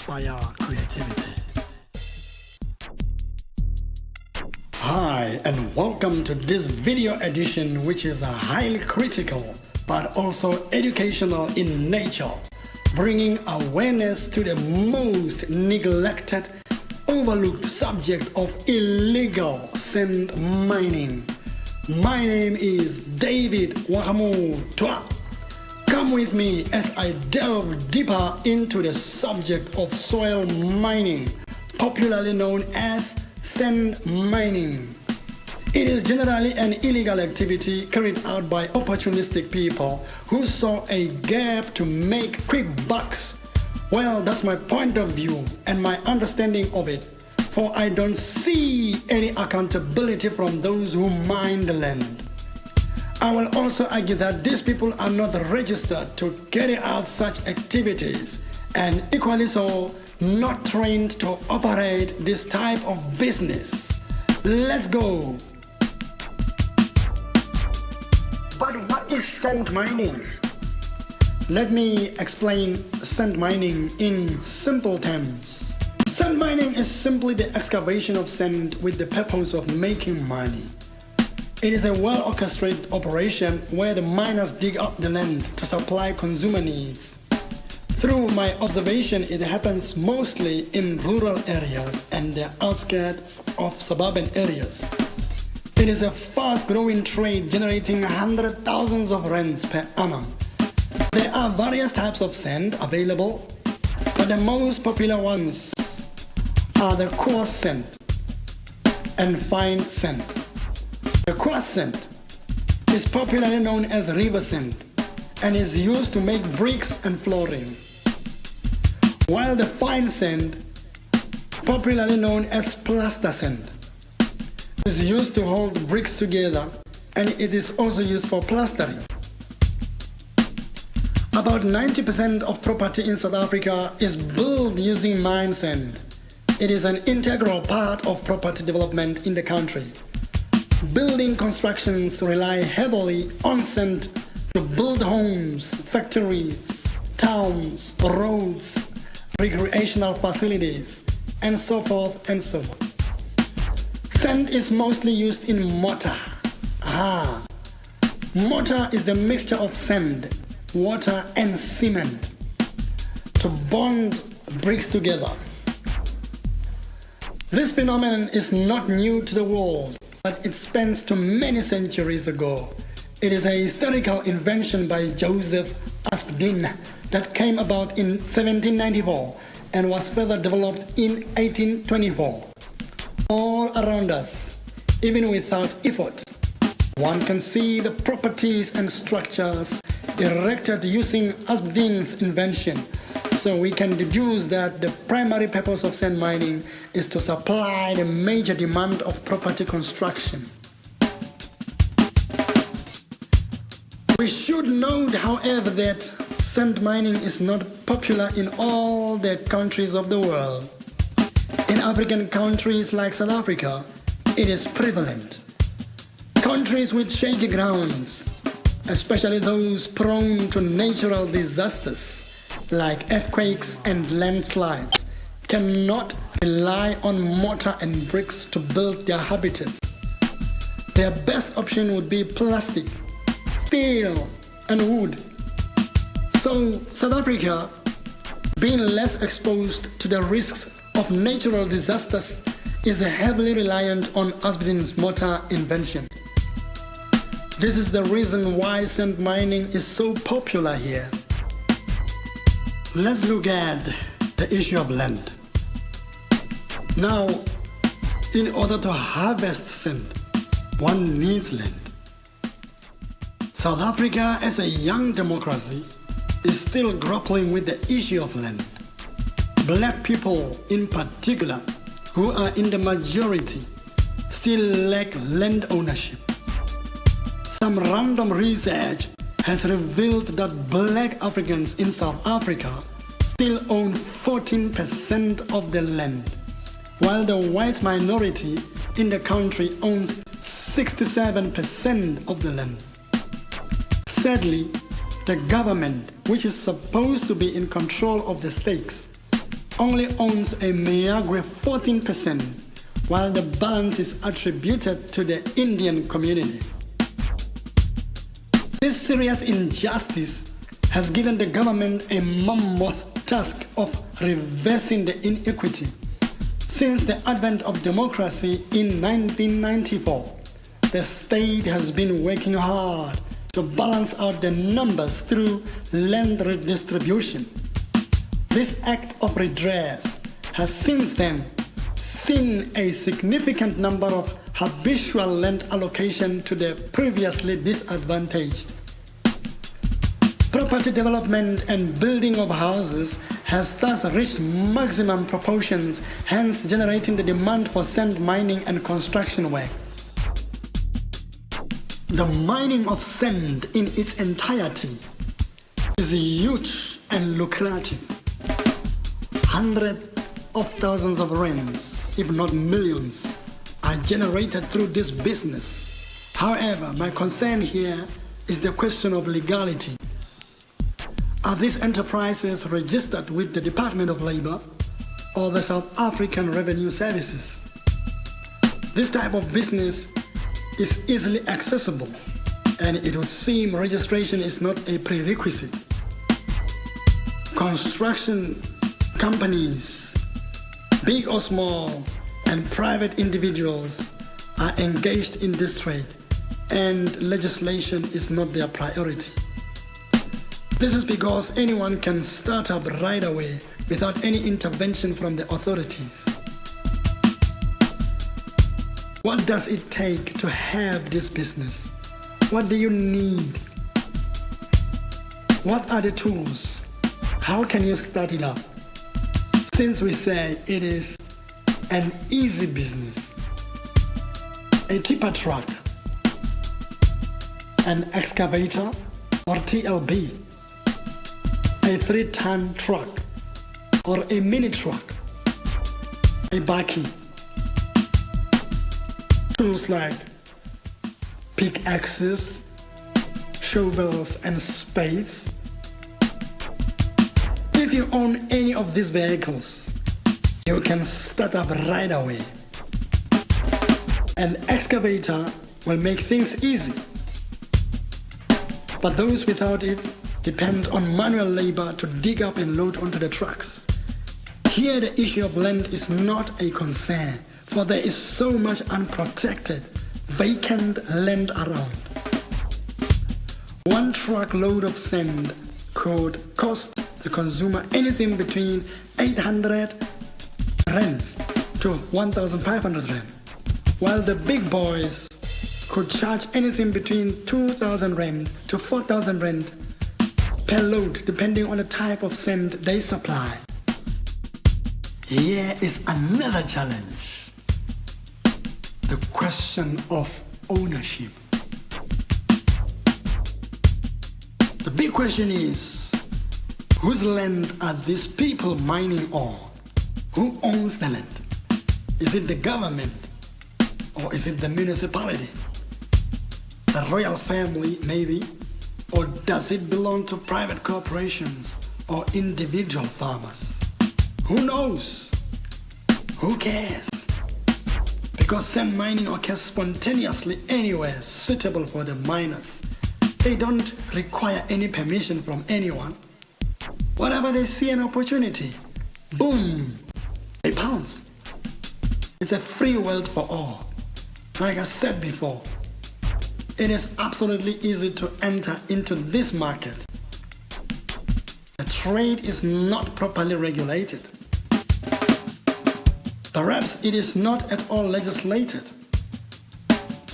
Fire creativity. Hi, and welcome to this video edition, which is highly critical but also educational in nature, bringing awareness to the most neglected, overlooked subject of illegal sand mining. My name is David Wakamu Twa. Come with me as I delve deeper into the subject of soil mining, popularly known as sand mining. It is generally an illegal activity carried out by opportunistic people who saw a gap to make quick bucks. Well, that's my point of view and my understanding of it, for I don't see any accountability from those who mine the land. I will also argue that these people are not registered to carry out such activities, and equally so, not trained to operate this type of business. Let's go! But what is sand mining? Let me explain sand mining in simple terms. Sand mining is simply the excavation of sand with the purpose of making money. It is a well-orchestrated operation where the miners dig up the land to supply consumer needs. Through my observation, it happens mostly in rural areas and the outskirts of suburban areas. It is a fast-growing trade generating hundreds of thousands of rands per annum. There are various types of sand available, but the most popular ones are the coarse sand and fine sand. The coarse sand is popularly known as river sand and is used to make bricks and flooring, while the fine sand, popularly known as plaster sand, is used to hold bricks together, and it is also used for plastering. About 90% of property in South Africa is built using mine sand. It is an integral part of property development in the country. Building constructions rely heavily on sand to build homes, factories, towns, roads, recreational facilities, and so forth and so on. Sand is mostly used in mortar. Mortar is the mixture of sand, water, and cement to bond bricks together. This phenomenon is not new to the world, but it spans to many centuries ago. It is a historical invention by Joseph Aspdin that came about in 1794 and was further developed in 1824. All around us, even without effort, one can see the properties and structures erected using Aspdin's invention. So we can deduce that the primary purpose of sand mining is to supply the major demand of property construction. We should note, however, that sand mining is not popular in all the countries of the world. In African countries like South Africa, it is prevalent. Countries with shaky grounds, especially those prone to natural disasters like earthquakes and landslides, cannot rely on mortar and bricks to build their habitats. Their best option would be plastic, steel, and wood. So South Africa, being less exposed to the risks of natural disasters, is heavily reliant on Aspdin's mortar invention. This is the reason why sand mining is so popular here. Let's look at the issue of land. Now, in order to harvest sand, one needs land. South Africa, as a young democracy, is still grappling with the issue of land. Black people in particular, who are in the majority, still lack land ownership. Some random research has revealed that black Africans in South Africa still own 14% of the land, while the white minority in the country owns 67% of the land. Sadly, the government, which is supposed to be in control of the stakes, only owns a meager 14%, while the balance is attributed to the Indian community. This serious injustice has given the government a mammoth task of reversing the inequity. Since the advent of democracy in 1994, the state has been working hard to balance out the numbers through land redistribution. This act of redress has since then seen a significant number of habitual land allocation to the previously disadvantaged. Property development and building of houses has thus reached maximum proportions, hence generating the demand for sand mining and construction work. The mining of sand in its entirety is huge and lucrative. Hundreds of thousands of rands, if not millions, are generated through this business. However, my concern here is the question of legality. Are these enterprises registered with the Department of Labor or the South African Revenue Services? This type of business is easily accessible, and it would seem registration is not a prerequisite. Construction companies, big or small, and private individuals are engaged in this trade, and legislation is not their priority. This is because anyone can start up right away without any intervention from the authorities. What does it take to have this business? What do you need? What are the tools? How can you start it up? Since we say it is an easy business, a tipper truck, an excavator or TLB, a 3-ton truck or a mini truck, a bakkie, tools like pickaxes, shovels and spades. If you own any of these vehicles, you can start up right away. An excavator will make things easy, but those without it depend on manual labor to dig up and load onto the trucks. Here the issue of land is not a concern, for there is so much unprotected, vacant land around. One truckload of sand could cost the consumer anything between 800 rands to 1,500 rand, while the big boys could charge anything between 2,000 rand to 4,000 rand per load, depending on the type of sand they supply. Here is another challenge: the question of ownership. The big question is, whose land are these people mining on? Who owns the land? Is it the government or is it the municipality? The royal family, maybe? Or does it belong to private corporations or individual farmers? Who knows? Who cares? Because sand mining occurs spontaneously anywhere suitable for the miners. They don't require any permission from anyone. Whatever they see an opportunity, boom, they pounce. It's a free world for all. Like I said before, it is absolutely easy to enter into this market. The trade is not properly regulated. Perhaps it is not at all legislated.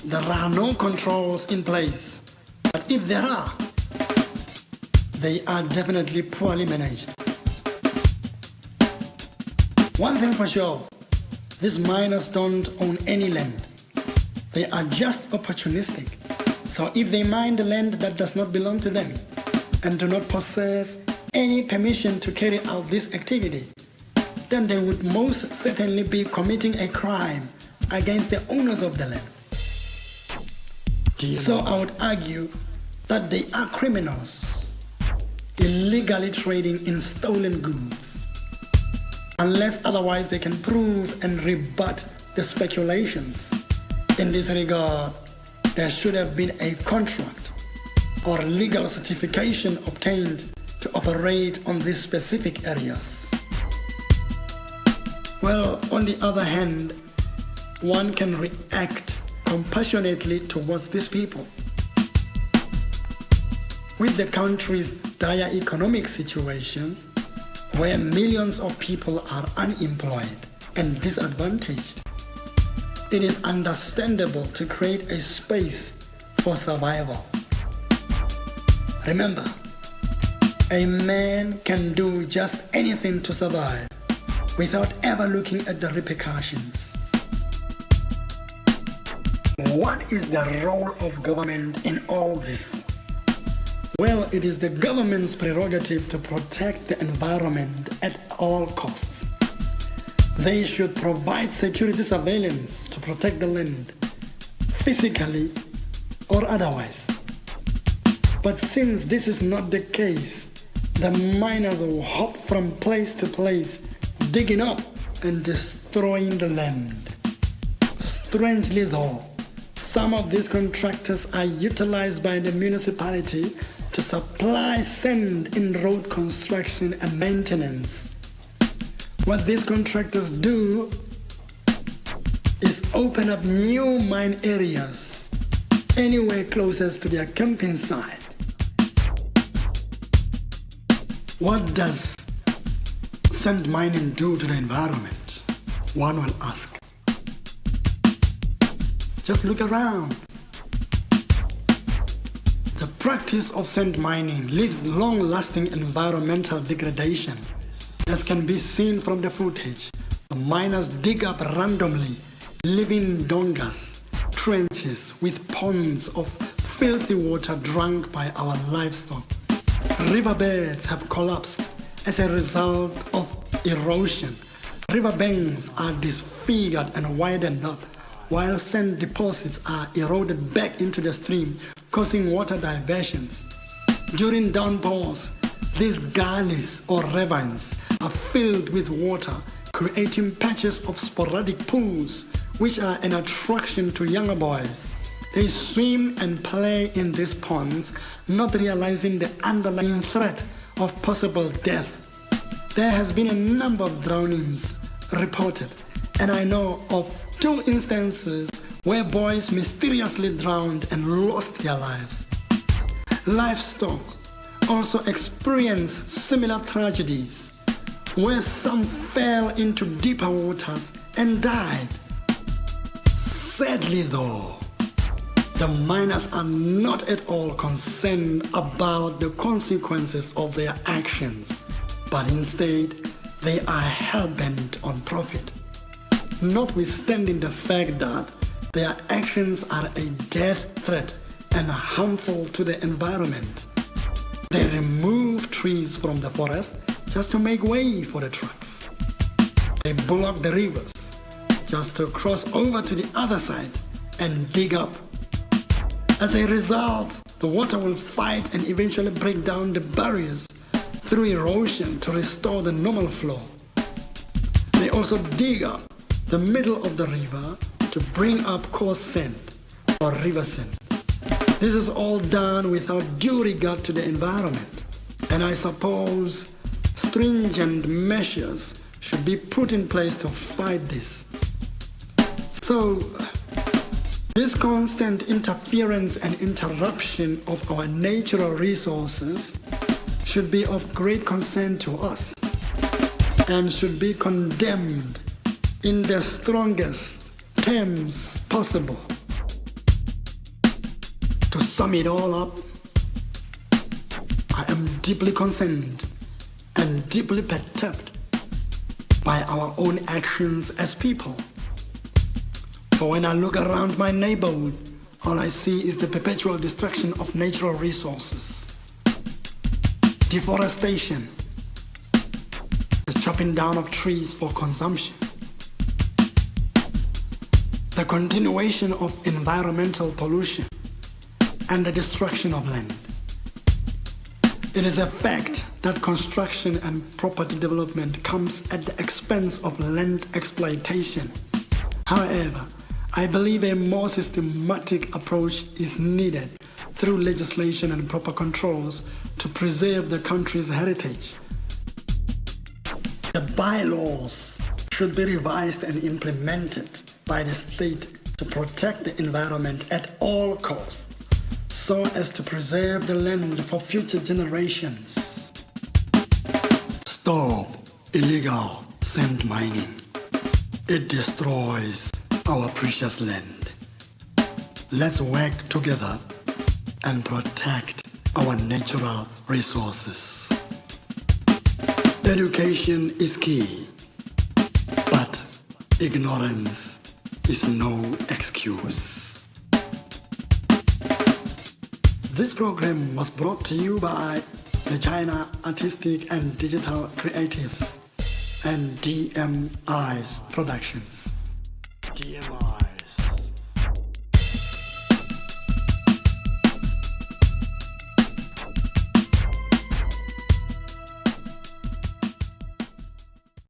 There are no controls in place, but if there are, they are definitely poorly managed. One thing for sure, these miners don't own any land. They are just opportunistic. So if they mine the land that does not belong to them and do not possess any permission to carry out this activity, then they would most certainly be committing a crime against the owners of the land. So I would argue that they are criminals, illegally trading in stolen goods. unless otherwise they can prove and rebut the speculations. In this regard, there should have been a contract or legal certification obtained to operate on these specific areas. Well, on the other hand, one can react compassionately towards these people. With the country's dire economic situation, where millions of people are unemployed and disadvantaged, it is understandable to create a space for survival. Remember, a man can do just anything to survive without ever looking at the repercussions. What is the role of government in all this? Well, it is the government's prerogative to protect the environment at all costs. They should provide security surveillance to protect the land, physically or otherwise. But since this is not the case, the miners will hop from place to place, digging up and destroying the land. Strangely though, some of these contractors are utilized by the municipality to supply sand in road construction and maintenance. What these contractors do is open up new mine areas anywhere closest to their camping site. What does sand mining do to the environment? One will ask. Just look around. The practice of sand mining leaves long-lasting environmental degradation. As can be seen from the footage, the miners dig up randomly, leaving dongas, trenches with ponds of filthy water drunk by our livestock. Riverbeds have collapsed as a result of erosion. Riverbanks are disfigured and widened up, while sand deposits are eroded back into the stream, causing water diversions. During downpours, these gullies or ravines are filled with water, creating patches of sporadic pools, which are an attraction to younger boys. They swim and play in these ponds, not realizing the underlying threat of possible death. There has been a number of drownings reported, and I know of 2 instances where boys mysteriously drowned and lost their lives. Livestock also experienced similar tragedies, where some fell into deeper waters and died. Sadly though, the miners are not at all concerned about the consequences of their actions, but instead they are hell-bent on profit, notwithstanding the fact that their actions are a death threat and harmful to the environment. They remove trees from the forest just to make way for the trucks. They block the rivers just to cross over to the other side and dig up. As a result, the water will fight and eventually break down the barriers through erosion to restore the normal flow. They also dig up the middle of the river to bring up coarse sand or river sand. This is all done without due regard to the environment, and I suppose stringent measures should be put in place to fight this. So, this constant interference and interruption of our natural resources should be of great concern to us and should be condemned in the strongest terms possible. To sum it all up, I am deeply concerned and deeply perturbed by our own actions as people. For when I look around my neighborhood, all I see is the perpetual destruction of natural resources, deforestation, the chopping down of trees for consumption, the continuation of environmental pollution, and the destruction of land. It is a fact that construction and property development comes at the expense of land exploitation. However, I believe a more systematic approach is needed through legislation and proper controls to preserve the country's heritage. The bylaws should be revised and implemented by the state to protect the environment at all costs, so as to preserve the land for future generations. Stop illegal sand mining. It destroys our precious land. Let's work together and protect our natural resources. Education is key, but ignorance is no excuse. This program was brought to you by the China Artistic and Digital Creatives and DMI's Productions. DMI.